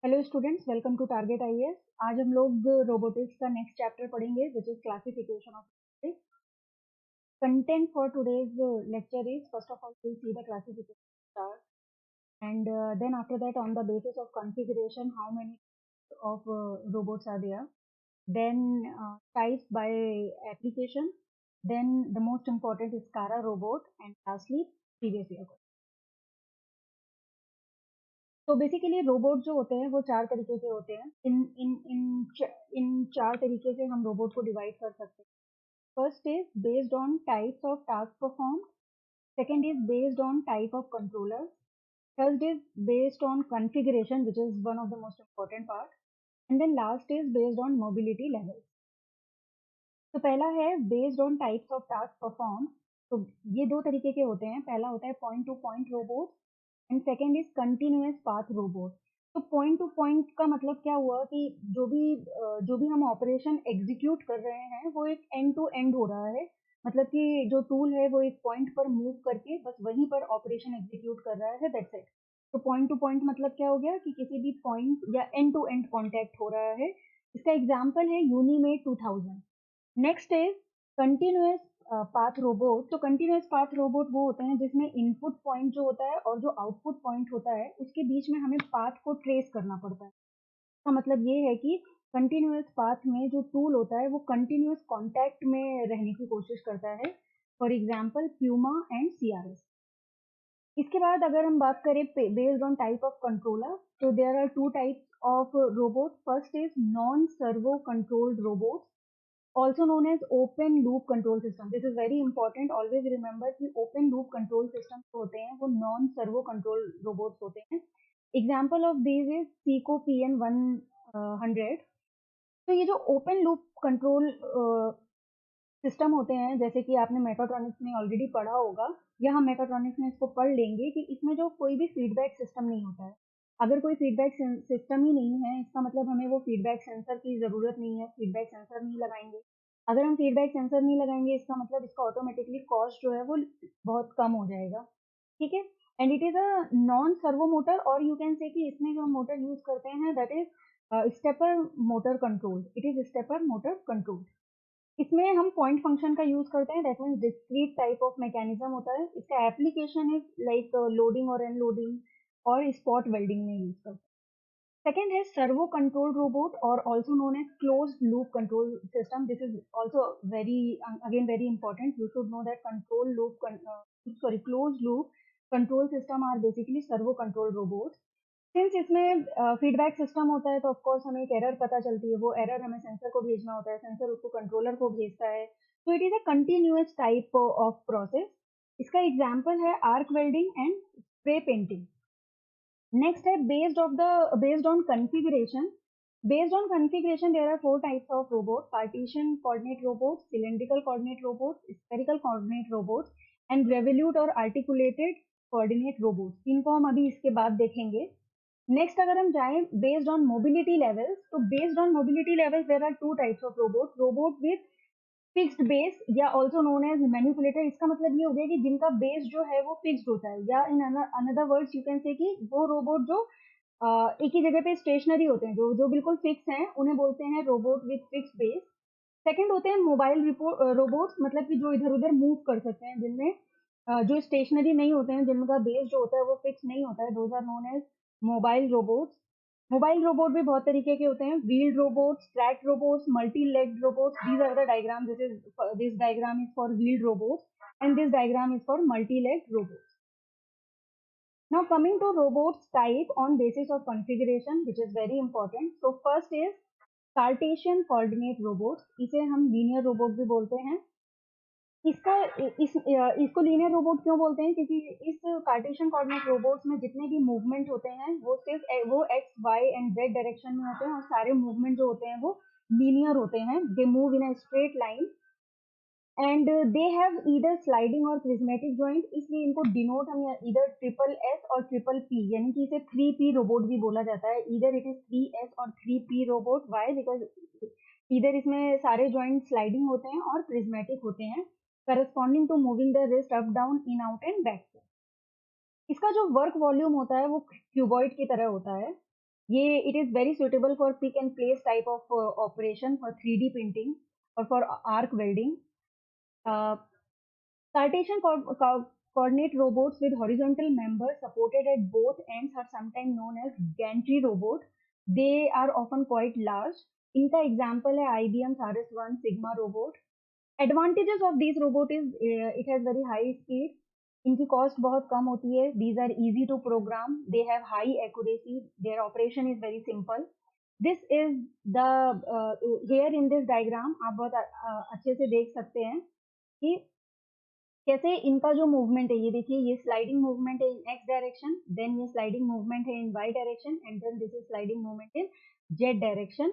Hello students, welcome to target IAS. आज हम लोग रोबोटिक्स का नेक्स्ट चैप्टर पढ़ेंगे which is classification of robotics. Content for today's lecture is first of all we'll see the classification chart and then after that on the basis of configuration how many of robots are there, then types by application, then the most important is SCARA robot and lastly previous year। तो basically robot जो होते हैं वो चार तरीके के होते हैं। इन इन इन इन चार तरीके से हम रोबोट को डिवाइड कर सकते हैं। First is based on types of task perform, second is based on type of controller, third is based on configuration which is one of the most important part, and then last is based on mobility level. तो पहला है based on types of task perform. तो ये दो तरीके के होते हैं। पहला होता है point two point robot and second is continuous path robot. तो पॉइंट टू पॉइंट का मतलब क्या हुआ कि जो भी हम ऑपरेशन एग्जीक्यूट कर रहे हैं वो एक एंड टू एंड हो रहा है। मतलब कि जो टूल है वो एक पॉइंट पर मूव करके बस वहीं पर ऑपरेशन एग्जीक्यूट कर रहा है, दैट्स इट। तो पॉइंट टू पॉइंट मतलब क्या हो गया कि किसी भी पॉइंट या एंड टू एंड कॉन्टैक्ट हो रहा है। इसका एग्जाम्पल है यूनिमेड 2000। Next is continuous path robot. तो कंटिन्यूअस पाथ रोबोट वो होते हैं जिसमें इनपुट पॉइंट जो होता है और जो आउटपुट पॉइंट होता है उसके बीच में हमें पाथ को ट्रेस करना पड़ता है। इसका मतलब ये है कि कंटिन्यूअस पाथ में जो टूल होता है वो कंटिन्यूअस कांटेक्ट में रहने की कोशिश करता है। For example PUMA and CRS. इसके बाद अगर हम बात करें based on type of controller, तो there are two types of robot. First is non servo controlled robot, also known as open loop control system. This is very important. Always remember कि open loop control system जो होते हैं वो non servo control robots होते हैं। Example of these is Seco PN 100। तो ये जो open loop control सिस्टम होते हैं, जैसे कि आपने मेकाट्रॉनिक्स में ऑलरेडी पढ़ा होगा या हम मेकाट्रॉनिक्स में इसको पढ़ लेंगे कि इसमें जो कोई भी फीडबैक सिस्टम नहीं होता है। अगर कोई फीडबैक सिस्टम ही नहीं है इसका मतलब हमें वो फीडबैक सेंसर की ज़रूरत नहीं है, फीडबैक सेंसर नहीं लगाएंगे। अगर हम फीडबैक सेंसर नहीं लगाएंगे इसका मतलब इसका ऑटोमेटिकली कॉस्ट जो है वो बहुत कम हो जाएगा। ठीक है। And it is a non servo motor, और यू कैन से कि इसमें जो मोटर यूज़ करते हैं that is stepper motor control. It is stepper motor control. इसमें हम पॉइंट फंक्शन का यूज करते हैं, that means discrete type of mechanism होता है। इसका एप्लीकेशन इज लाइक लोडिंग और अनलोडिंग और स्पॉट वेल्डिंग में यूज करते हैं। सेकेंड है सर्वो कंट्रोल रोबोट और also known as close loop control system. This is also very again very important. You should know that control loop close loop control system are basically servo control robot. Since इसमें feedback system होता है तो of course हमें एक error पता चलती है, वो एरर हमें सेंसर को भेजना होता है, सेंसर उसको कंट्रोलर को भेजता है। तो it is a continuous type of process. इसका एग्जांपल है arc welding and spray painting. Next है based on configuration. Based on configuration there are four types of robot: partition coordinate robot, cylindrical coordinate robot, spherical coordinate robot and revolute और articulated coordinate robot. इनको हम अभी इसके बाद देखेंगे। Next अगर हम जाएं बेस्ड ऑन मोबिलिटी लेवल्स, तो based on mobility levels there are two types of robot: robot with fixed base या ऑल्सो नोन एज मैनिपुलेटर। इसका मतलब ये हो गया कि जिनका बेस जो है वो फिक्स्ड होता है, या in another words you can say कि वो रोबोट जो एक ही जगह पे स्टेशनरी होते हैं, जो जो बिल्कुल फिक्स हैं, उन्हें बोलते हैं robot with fixed base. Second होते हैं मोबाइल रोबोट्स, मतलब कि जो इधर उधर मूव कर सकते हैं, जिनमें जो स्टेशनरी नहीं होते हैं, जिनका बेस जो होता है वो फिक्स नहीं होता है, those are known as mobile robots. Mobile robot भी बहुत तरीके के होते हैं: wheeled robots, track robots, multi legged robots. These are the diagram. This diagram is for wheeled robots and this diagram is for multi legged robots. Now coming to robots type on basis of configuration, which is very important. So first is Cartesian coordinate robots. इसे हम linear robot भी बोलते हैं। इसका इसको linear robot क्यों बोलते हैं? क्योंकि इस कार्टेशियन कोऑर्डिनेट रोबोट्स में जितने भी मूवमेंट होते हैं वो सिर्फ वो X Y and Z direction में होते हैं, और सारे मूवमेंट जो होते हैं वो लीनियर होते हैं। They move in a straight line and they have either sliding और प्रिज्मेटिक जॉइंट। इसलिए इनको डिनोट हम इधर ट्रिपल एस और ट्रिपल पी, यानी कि इसे 3P रोबोट भी बोला जाता है। इधर इट इज 3S और 3P रोबोट। वाई? बिकॉज इधर इसमें सारे जॉइंट स्लाइडिंग होते हैं और प्रिज्मेटिक होते हैं, corresponding to moving the wrist up down in out and back. इसका जो वर्क वॉल्यूम होता है वो क्यूबॉइड की तरह होता है, ये it is very suitable for pick and place type of operation, for 3D printing or for arc welding. Cartesian coordinate robots with horizontal members supported at both ends are sometimes known as gantry robot. They are often quite large. इनका example है IBM RS1 Sigma robot. Advantages of these robot is it has very high speed. इनकी cost बहुत कम होती है. These are easy to program. They have high accuracy. Their operation is very simple. This is the here in this diagram आप बहुत अच्छे से देख सकते हैं कि कैसे इनका जो मूवमेंट है. ये देखिए, ये स्लाइडिंग मूवमेंट है इन एक्स डायरेक्शन, देन ये स्लाइडिंग मूवमेंट है in Y direction, and then this is sliding movement in Z direction.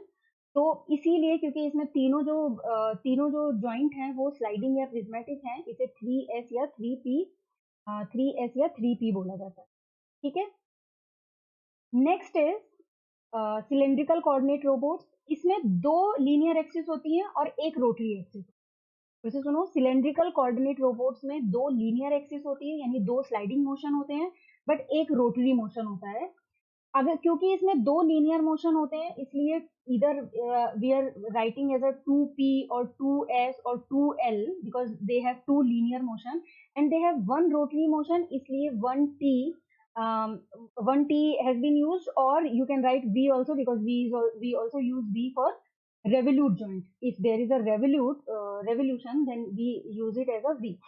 तो इसीलिए क्योंकि इसमें तीनों जो जॉइंट हैं वो स्लाइडिंग या प्रिज्मेटिक हैं, इसे 3S या 3P बोला जाता है. ठीक है. Next is cylindrical coordinate robots. इसमें 2 लीनियर एक्सिस होती हैं और एक रोटरी एक्सिस. वैसे सुनो, सिलेंड्रिकल कोऑर्डिनेट रोबोट्स में 2 लीनियर एक्सिस होती है, यानी 2 स्लाइडिंग मोशन होते हैं, बट एक रोटरी मोशन होता है. अगर क्योंकि इसमें 2 लीनियर मोशन होते हैं, इसलिए इधर we are writing as a 2P और 2S और 2L because they have 2 linear motion and they have 1 rotary motion, इसलिए 1T has been used, or you can write V also because we also use V for revolute joint. If there is a revolution, then we use it as a V.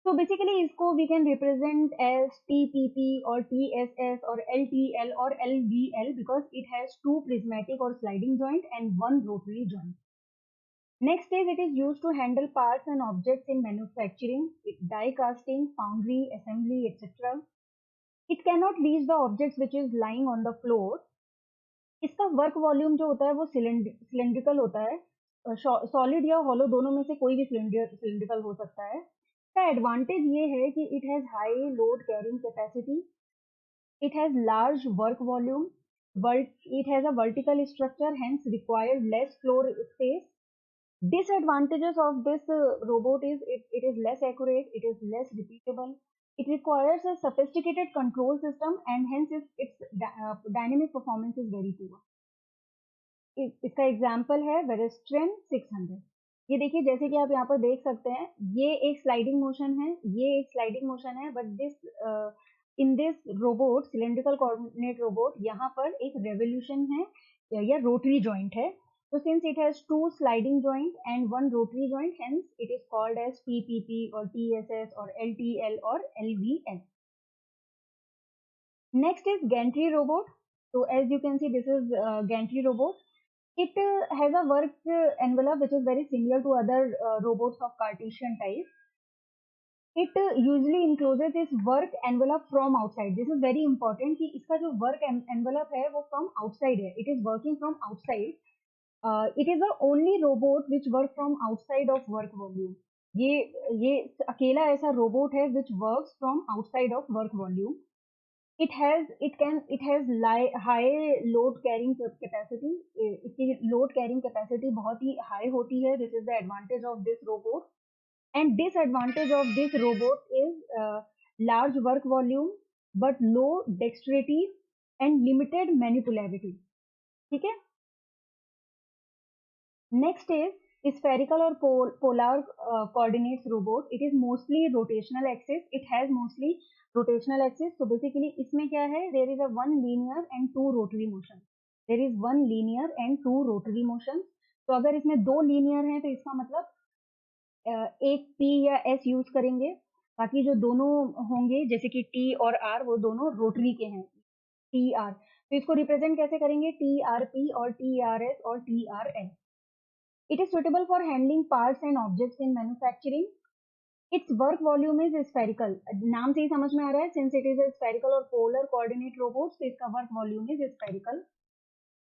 So basically इसको we can represent as TPP or TSS or LTL or LVL because it has 2 prismatic or sliding joint and 1 rotary joint. Next is it is used to handle parts and objects in manufacturing, die casting, foundry, assembly, etc. It cannot reach the objects which is lying on the floor. इसका work volume जो होता है वो cylindrical होता है. Solid या hollow दोनों में से कोई भी सिलेंड्रिकल हो सकता है. इसका एडवांटेज ये है कि it has high load carrying capacity, it has large work volume, it has a vertical structure, hence required less floor space. Disadvantages of this robot is it is less accurate, it is less repeatable, it requires a sophisticated control system, and hence its dynamic performance is very poor. इसका example है वेरेस्ट्रेन 600. ये देखिए, जैसे कि आप यहाँ पर देख सकते हैं, ये एक स्लाइडिंग मोशन है, ये एक स्लाइडिंग मोशन है, but in this robot, cylindrical coordinate robot, यहाँ पर एक रेवोल्यूशन है या रोटरी जॉइंट है. So since it has 2 sliding joint and 1 rotary joint, hence it is called as TPP or TSS or LTL or LVL. Next is gantry robot. So as you can see, this is gantry robot. It has a work envelope which is very similar to other robots of Cartesian type. It usually encloses its work envelope from outside. This is very important कि इसका जो work envelope है वो from outside है. It is working from outside. It is the only robot which works from outside of work volume. ये अकेला ऐसा robot है which works from outside of work volume. It has high load carrying capacity. इसकी load carrying capacity बहुत ही high होती है. This is the advantage of this robot. And disadvantage of this robot is large work volume but low dexterity and limited manipulability. ठीक है. Next is spherical or polar coordinates robot. It is mostly rotational axis. It has mostly rotational axis. So basically इसमें क्या है? There is a 1 linear and 2 rotary motion. There is 1 linear and 2 rotary motion. तो अगर इसमें 2 linear हैं तो इसका मतलब एक P या S यूज करेंगे. बाकी जो दोनों होंगे जैसे कि T और R वो दोनों रोटरी के हैं. TR. तो इसको रिप्रेजेंट कैसे करेंगे? TRP और TRS और TRL. It is suitable for handling parts and objects in manufacturing. Its work volume is spherical. नाम से ही समझ में आ रहा है, since it is a spherical or polar coordinate robot, so इसका work volume is spherical.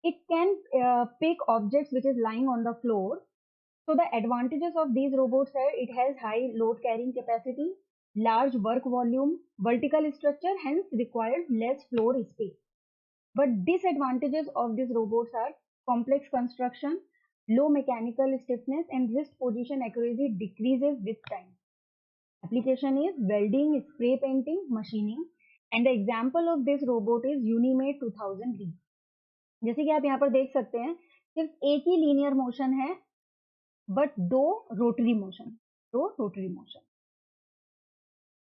It can pick objects which is lying on the floor. So the advantages of these robots are it has high load carrying capacity, large work volume, vertical structure, hence requires less floor space. But disadvantages of these robots are complex construction, low mechanical stiffness, and wrist position accuracy decreases with time. Application is welding, spray painting, machining, and the example of this robot is Unimate 2000D. जैसे कि आप यहाँ पर देख सकते हैं सिर्फ एक ही लीनियर मोशन है बट रोटरी मोशन दो rotary motion.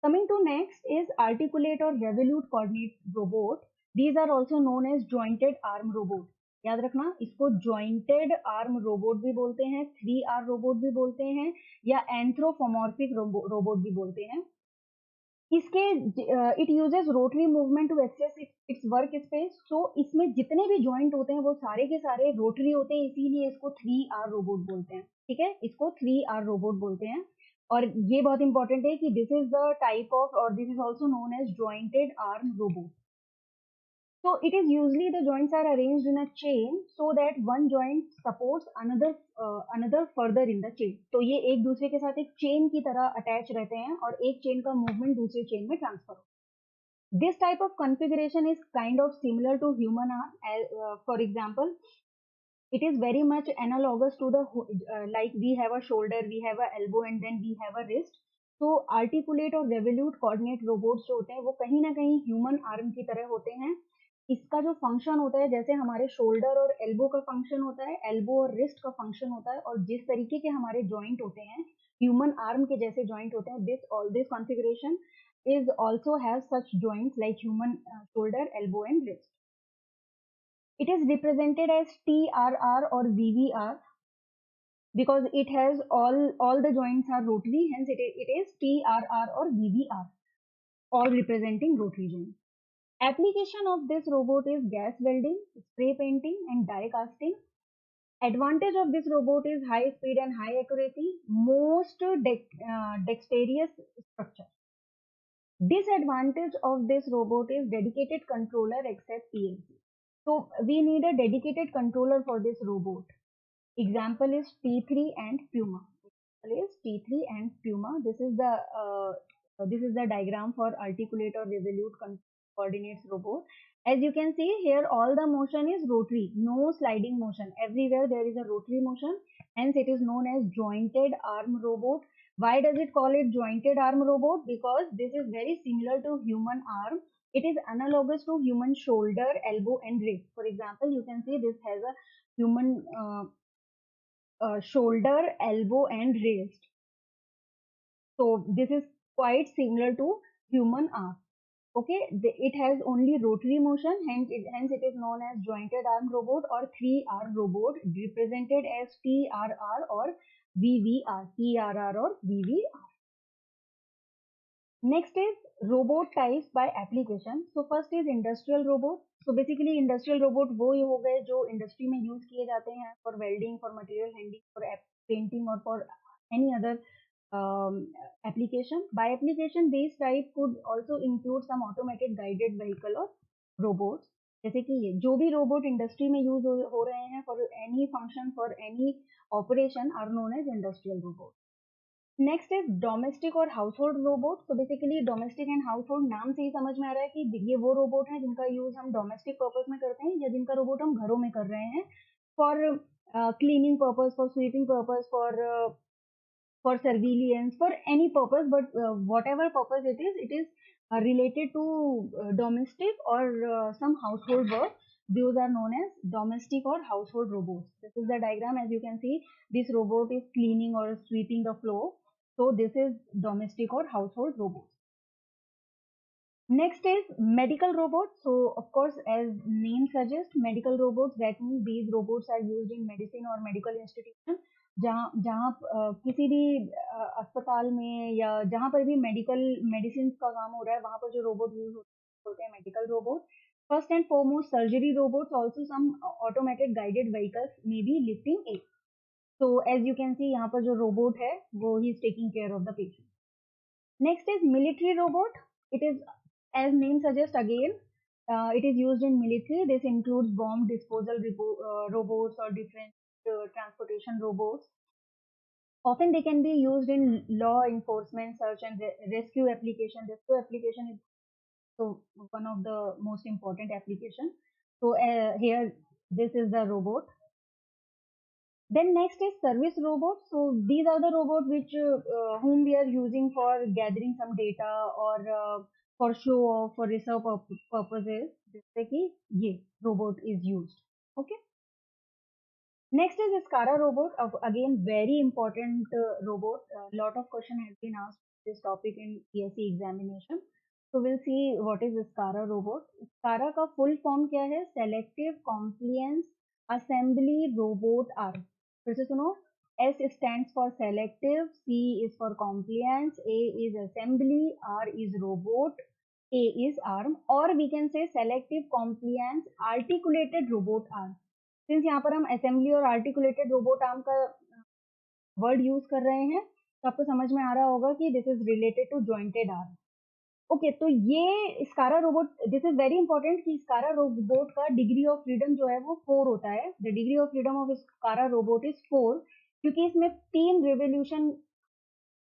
Coming to next is articulate or revolute coordinate robot. These are also known as jointed arm robot. याद रखना इसको jointed arm robot भी बोलते हैं, 3R robot भी बोलते हैं या anthropomorphic robot भी बोलते हैं। इसके it uses rotary movement to access its work space. So इसमें जितने भी जॉइंट होते हैं वो सारे के सारे रोटरी होते हैं, इसीलिए इसको 3R रोबोट बोलते हैं। ठीक है, इसको 3R रोबोट बोलते हैं। और ये बहुत इंपॉर्टेंट है कि this is the type of और this is also known as jointed arm robot. So it is usually the joints are arranged in a chain so that one joint supports another further in the chain. तो ये एक दूसरे के साथ एक chain की तरह अटैच रहते हैं और एक चेन का मूवमेंट दूसरे चेन में transfer. This type of configuration is kind of similar to human arm. For example, it is very much analogous to the like we have a shoulder, we have a elbow, and then we have a wrist. तो articulate और revolute coordinate robots जो होते हैं वो कहीं ना कहीं human arm की तरह होते हैं। इसका जो फंक्शन होता है जैसे हमारे शोल्डर और एल्बो का फंक्शन होता है, एल्बो और रिस्ट का फंक्शन होता है, और जिस तरीके के हमारे जॉइंट होते हैं ह्यूमन आर्म के जैसे जॉइंट होते हैं, this configuration is also has such joints like human shoulder, elbow and wrist. It is represented as TRR or VVR because it has all the joints are rotary, hence it is TRR or VVR, all representing rotary joints. Application of this robot is gas welding, spray painting and die casting. Advantage of this robot is high speed and high accuracy, most dexterous structure. Disadvantage of this robot is dedicated controller except PLC. So we need a dedicated controller for this robot. Example is T3 and Puma. Example is T3 and Puma. This is the diagram for articulate or revolute coordinates robot. As you can see here, all the motion is rotary, no sliding motion. Everywhere there is a rotary motion. Hence, it is known as jointed arm robot. Why does it call it jointed arm robot? Because this is very similar to human arm. It is analogous to human shoulder, elbow, and wrist. For example, you can see this has a human shoulder, elbow, and wrist. So this is quite similar to human arm. Okay, it has only rotary motion, hence it is known as jointed arm robot or 3R robot, represented as TRR or VVR, TRR or VVR. Next is robot types by application. So first is industrial robot. So basically industrial robot वो हो गए जो industry में use किए जाते हैं for welding, for material handling, for painting or for any other application. By application, these type could also include some automated guided vehicle or robots. जैसे कि ये जो भी रोबोट इंडस्ट्री में यूज हो रहे हैं for any function for any operation are known as industrial robot. Next is domestic और हाउस होल्ड रोबोट। तो basically domestic and household नाम से ही समझ में आ रहा है कि ये वो रोबोट हैं जिनका यूज हम डोमेस्टिक पर्पज में करते हैं या जिनका रोबोट हम घरों में कर रहे हैं for cleaning purpose, for sweeping purpose, for surveillance, for any purpose, but whatever purpose it is related to domestic or some household work. Those are known as domestic or household robots. This is the diagram. As you can see, this robot is cleaning or sweeping the floor. So this is domestic or household robots. Next is medical robots. So of course, as name suggests, medical robots, that means these robots are used in medicine or medical institution. जहाँ जहाँ किसी भी अस्पताल में या जहाँ पर भी मेडिसिन का काम हो रहा है वहाँ पर जो रोबोट यूज होते हैं medical robot. First and foremost surgery robots, also some automated guided vehicles may be lifting it. So as you can see यहाँ पर जो रोबोट है वो ही is taking care of the patient. Next is military robot. It is, as name suggests again, it is used in military. This includes bomb disposal robots or different transportation robots. Often they can be used in law enforcement, search and rescue application. Rescue application is so one of the most important application. So here, this is the robot. Then next is service robots. So these are the robots which whom we are using for gathering some data or for show off, for research purposes. जैसे कि ये robot is used. Okay. Next is SCARA robot. Again, very important robot. A lot of question has been asked this topic in ESE examination. So we'll see what is SCARA robot. SCARA का full form क्या है? Selective Compliance Assembly Robot Arm. फिर से सुनो. S stands for selective, C is for compliance, A is assembly, R is robot, A is arm, or we can say selective compliance articulated robot arm. Since यहाँ पर हम assembly और articulated robot arm का word use कर रहे हैं तो आपको समझ में आ रहा होगा कि this is related to jointed arm. Okay, तो ये SCARA robot, this is very important कि स्कारा रोबोट का डिग्री ऑफ फ्रीडम जो है वो 4 होता है. The degree of freedom of SCARA robot is 4 क्योंकि इसमें 3 रिवोल्यूशन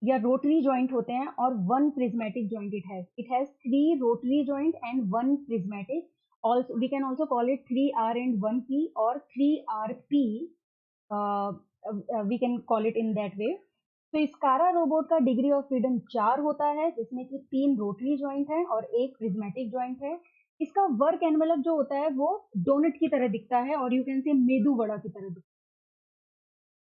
या रोटरी जॉइंट होते हैं और 1 prismatic joint it has 3 rotary joint and 1 prismatic. Also we can also call it 3R and 1P or 3RP. We can call it in that way. तो स्कारा robot का degree of freedom 4 होता है जिसमें कि 3 rotary joint है और 1 prismatic joint है. इसका वर्क एनवेलप जो होता है वो डोनट की तरह दिखता है और you can say medu vada की तरह दिखता है.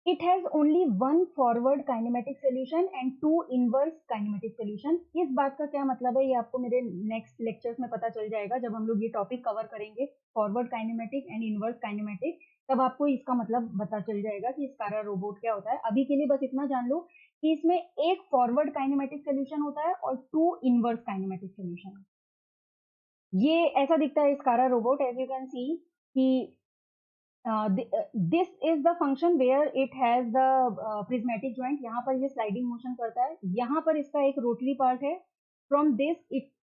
It has only one forward kinematic solution and 2 inverse kinematic solution. इस बात का क्या मतलब है ये आपको मेरे नेक्स्ट लेक्चर्स में पता चल जाएगा जब हम लोग ये टॉपिक कवर करेंगे forward kinematic and inverse kinematic. तब आपको इसका मतलब पता चल जाएगा कि स्कारा रोबोट क्या होता है. अभी के लिए बस इतना जान लो कि इसमें एक फॉरवर्ड काइनेमेटिक सोल्यूशन होता है और 2 इनवर्स काइनेमेटिक सोल्यूशन. ये ऐसा दिखता है SCARA robot. As you can see कि this is the function where it has the prismatic joint. यहाँ पर ये स्लाइडिंग मोशन करता है. यहाँ पर इसका एक रोटरी पार्ट है. From this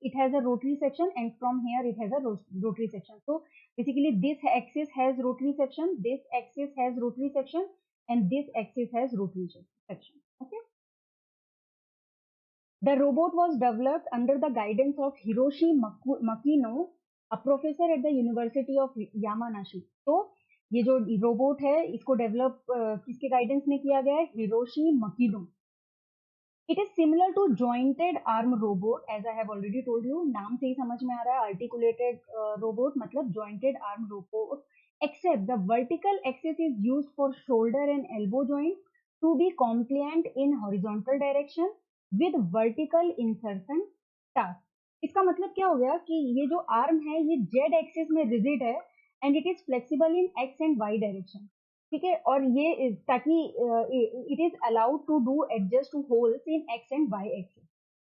it has a rotary section and from here it has a rotary section. So basically this axis has rotary section, this axis has rotary section and this axis has rotary section. Okay. The robot was developed under the guidance of Hiroshi Makino, a professor at the University of Yamanashi. तो ये जो robot है इसको develop किसके guidance में किया गया है? Hiroshi Makino. It is similar to jointed arm robot as I have already told you. नाम से ही समझ में आ रहा है आर्टिकुलेटेड रोबोट मतलब jointed arm robot, except the vertical axis is used for shoulder and elbow joints to be compliant in horizontal direction with vertical insertion task. इसका मतलब क्या हो गया कि ये जो आर्म है ये जेड एक्सिस में रिजिड है and it is flexible in X and Y direction. ठीक है, और ये ताकि it is allowed to do adjust to holes in X and Y axis.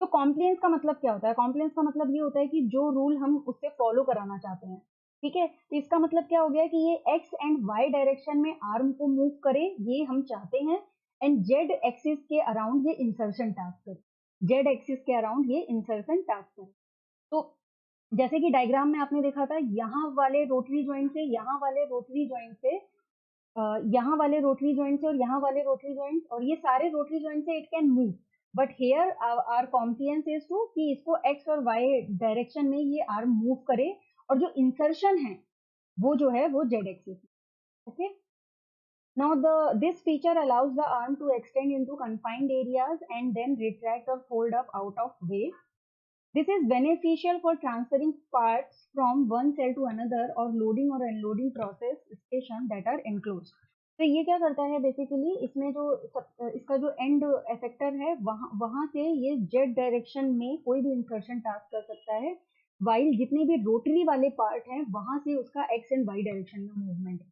तो कॉम्प्लियंस का मतलब क्या होता है? कॉम्प्लियंस का मतलब ये होता है कि जो रूल हम उससे फॉलो कराना चाहते हैं. ठीक है, तो इसका मतलब क्या हो गया कि ये एक्स एंड वाई डायरेक्शन में आर्म को मूव करे ये हम चाहते हैं एंड जेड एक्सिस के अराउंड ये इंसर्शन टास्क करे. जेड एक्सिस के अराउंड ये इंसर्शन टास्क करे. तो जैसे कि डायग्राम में आपने देखा था यहाँ वाले रोटरी जॉइंट से यहाँ वाले रोटरी जॉइंट से यहाँ वाले रोटरी जॉइंट से और यहाँ वाले रोटरी जॉइंट और ये सारे रोटरी जॉइंट से it can move. But here are compliance is to कि इसको एक्स और वाई डायरेक्शन में ये आर्म मूव करे और जो इंसर्शन है वो जो है वो Z axis. Okay. Now this feature allows the arm to extend into confined areas and then retract or fold up out of way. This is beneficial for transferring parts from one cell to another or loading or unloading process station that are enclosed. तो ये क्या करता है basically इसमें जो इसका जो and effector है वहां से ये जेड डायरेक्शन में कोई भी इंसर्शन टास्क कर सकता है वाइल जितने भी रोटरी वाले पार्ट हैं वहां से उसका एक्स एंड वाई डायरेक्शन में मूवमेंट है.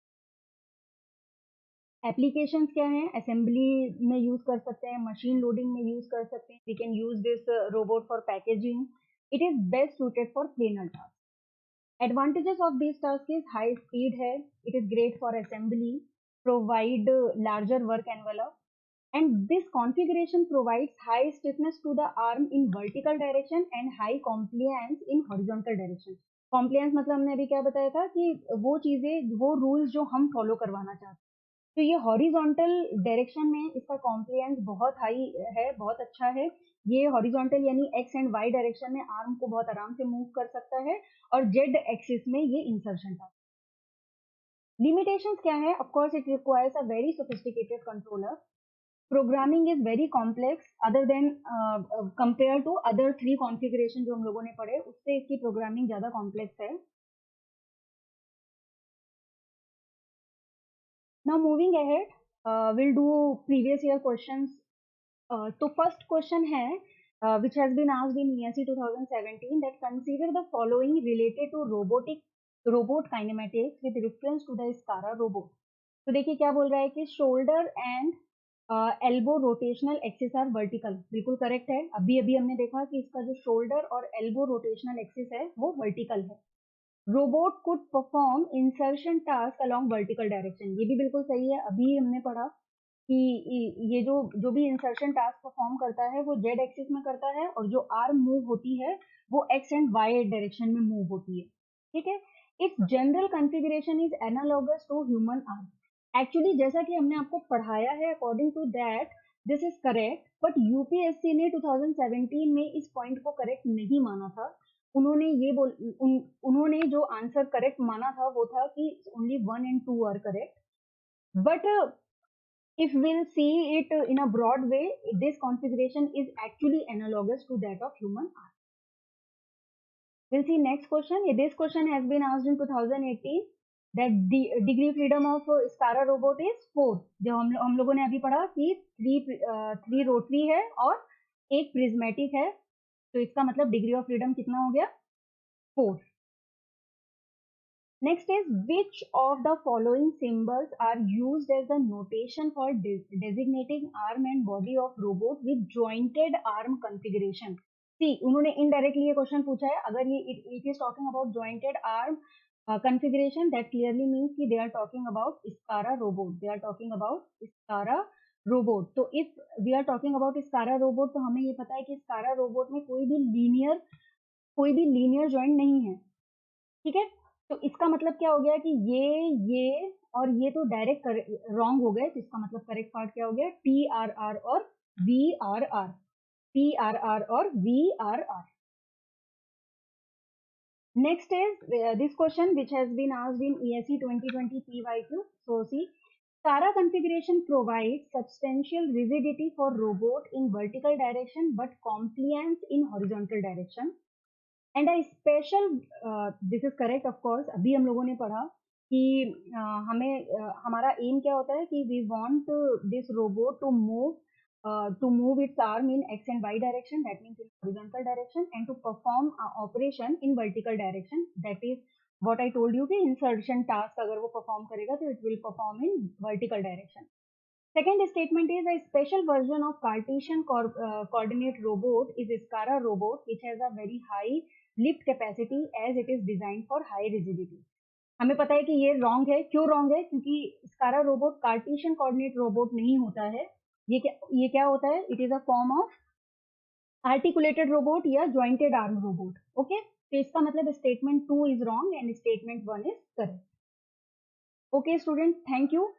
एप्लीकेशंस क्या हैं? असेंबली में यूज कर सकते हैं, मशीन लोडिंग में यूज कर सकते हैं. We can use this robot for packaging. It is best suited for planar task. Advantages of these tasks is high speed है, it is great for assembly, provide larger work envelope, and this configuration provides high stiffness to the arm in vertical direction and high compliance in horizontal direction. Compliance मतलब हमने अभी क्या बताया था कि वो चीजें वो रूल्स जो हम फॉलो करवाना चाहते हैं. तो ये हॉरिजॉन्टल डायरेक्शन में इसका कॉम्प्लियंस बहुत हाई है, बहुत अच्छा है. ये हॉरिजॉन्टल यानी एक्स एंड वाई डायरेक्शन में आर्म को बहुत आराम से मूव कर सकता है और जेड एक्सिस में ये इंसर्शन था. लिमिटेशंस क्या है? Of course it requires a very sophisticated controller. Programming is very complex other than compare to other 3 configuration जो हम लोगों ने पढ़े उससे इसकी प्रोग्रामिंग ज्यादा कॉम्प्लेक्स है. Now moving ahead, we'll do previous year questions. तो first question है which has been asked in ESE 2017 that consider the following related to robot kinematics with reference to the SCARA robot. तो देखिए क्या बोल रहा है कि shoulder and elbow rotational axis are vertical. बिल्कुल करेक्ट है. अभी अभी हमने देखा कि इसका जो shoulder और elbow rotational axis है वो vertical है. Robot could perform insertion task along vertical direction. ये भी बिल्कुल सही है. अभी हमने पढ़ा कि ये जो भी इंसर्शन टास्क परफॉर्म करता है वो जेड एक्सिस में करता है और जो आर्म मूव होती है वो एक्स एंड वाई डायरेक्शन में मूव होती है. ठीक है. It's general configuration is analogous to human arm. Actually जैसा कि हमने आपको पढ़ाया है according to that this is correct, but UPSC ने 2017 में इस पॉइंट को करेक्ट नहीं माना था. उन्होंने उन्होंने जो आंसर करेक्ट माना था वो था कि only 1 and 2 are correct. But if we'll see it in a broad way, this configuration is actually analogous to that of human arm. We'll see next question. This question has been asked in 2018 that the degree freedom of SCARA robot is 4. जो हम लोगों ने अभी पढ़ा कि 3 rotary है और एक प्रिज्मेटिक है, तो इसका मतलब डिग्री ऑफ फ्रीडम कितना हो गया? 4. Next is, which of the following symbols are used as the notation for designating arm and body of robot with jointed arm configuration? See, उन्होंने indirectly ये question पूछा है. अगर ये it is talking about jointed arm configuration, that clearly means कि they are talking about SCARA robot. They are talking about SCARA robot. तो if we are talking about SCARA robot, तो हमें ये पता है कि SCARA robot में कोई भी linear joint नहीं है. ठीक है. तो इसका मतलब क्या हो गया कि ये और ये तो डायरेक्ट रॉन्ग हो गए. तो इसका मतलब करेक्ट पार्ट क्या हो गया? टी आर आर और V R R. T R R और V R R. Next is this question which has been asked in ESE 2020 PYQ. So see, SCARA configuration provides substantial rigidity for robot in vertical direction but compliance in horizontal direction. And a special, this is correct of course. अभी हम लोगों ने पढ़ा कि हमारा M क्या होता है कि we want this robot to move its arm in X and Y direction, that means in horizontal direction, and to perform operation in vertical direction. That is what I told you कि insertion task अगर वो perform करेगा तो it will perform in vertical direction. Second statement is a special version of Cartesian coordinate robot is SCARA robot which has a very high lift capacity as it is designed for high rigidity. हमें पता है कि ये wrong है. क्यों wrong है? क्योंकि SCARA robot Cartesian coordinate robot नहीं होता है. ये क्या होता है? It is a form of articulated robot या ज्वाइंटेड आर्म रोबोट. ओके. तो इसका मतलब statement 2 is wrong and statement 1 is correct. Okay students, thank you.